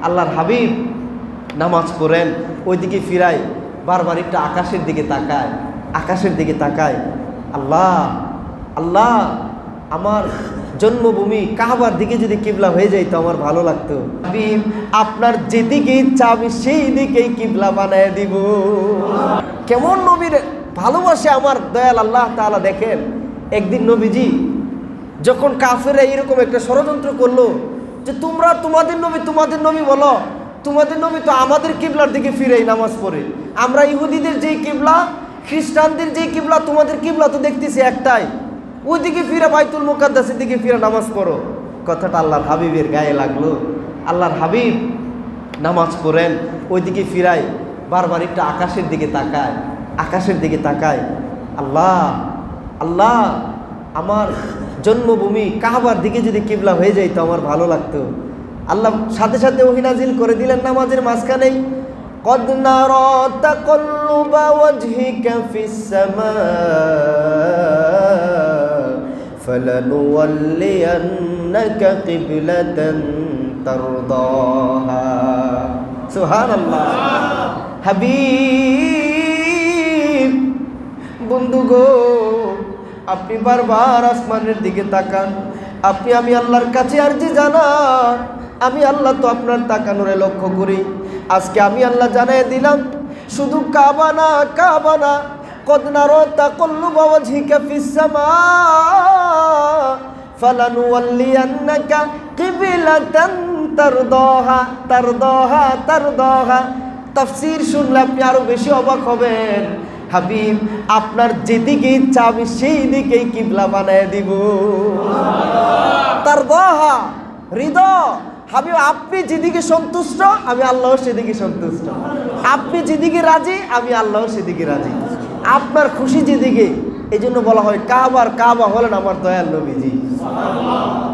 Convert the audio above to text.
আল্লাহর হাবিব নামাজ পড়েন, ওইদিকে ফিরাই, বারবার একটু আকাশের দিকে তাকায়, আকাশের দিকে তাকায়। আল্লাহ আল্লাহ, আমার জন্মভূমি কাবার দিকে যদি কিবলা হয়ে যায় তো আমার ভালো লাগতো। হাবিব, আপনার যেদিকে ইচ্ছা আমি সেই দিকেই কিবলা বানায় দিব। কেমন নবীর ভালোবাসে আমার দয়াল আল্লাহ তাআলা। দেখেন, একদিন নবীজি যখন কাফেররা এরকম একটা ষড়যন্ত্র করলো যে তোমরা তোমাদের নবী বলো, তোমাদের নবী তো আমাদের কিবলার দিকে ফিরেই নামাজ পড়ে, আমরা ইহুদিদের যেই কিবলা, খ্রিস্টানদের যেই কিবলা, তোমাদের কিবলা তো দেখতেছি একটাই, ওইদিকে ফিরে বাইতুল মুকাদ্দাসের দিকে ফিরে নামাজ পড়ো। কথাটা আল্লাহর হাবিবের গায়ে লাগলো। আল্লাহর হাবিব নামাজ পড়েন, ওইদিকে ফিরাই, বারবার একটু আকাশের দিকে তাকায়, আকাশের দিকে তাকায়। আল্লাহ আল্লাহ, আমার জন্মভূমি কাবার দিকে যদি কিবলা হয়ে যায় তো আমার ভালো লাগতো। আল্লাহ সাথে সাথে ওহী নাজিল করে দিলেন নামাজের মাঝখানেই, قد نرى تقلب وجهك في السماء فلنولينك قبلة ترضاها। সুবহান আল্লাহ। হাবিব বন্ধু গো, আপনি বারবার আসমানের দিকে তাকান, আপনি আমি আল্লাহর কাছে আরজি জানান। আমি আল্লাহ তো আপনার তাকানোরে লক্ষ্য করি। আজকে আমি আল্লাহ জানাই দিলাম, শুধু কাবা না, কাবা না, কদ নারা তাকাল্লুবা ওয়াজহিকা ফিস সামা ফালানুওয়াল্লিয়ান্নাকা কিবলাতান তারদাহা তারদাহা তারদাহা। তাফসীর শুনলে আপনি আরো বেশি অবাক হবেন। হাবিব, আপনার যেদিকে ইচ্ছা আমি সেই দিকেই কিবলা বানায় দিব। তারদাহা, হৃদয়। হাবিব, আপনি যেদিকে সন্তুষ্ট আমি আল্লাহ সেদিকে সন্তুষ্ট, আপনি যেদিকে রাজি আমি আল্লাহ সেদিকে রাজি, আপনার খুশি যেদিকে। এই জন্য বলা হয় কাবার কাবা হলেন আমার দয়াল নবীজি।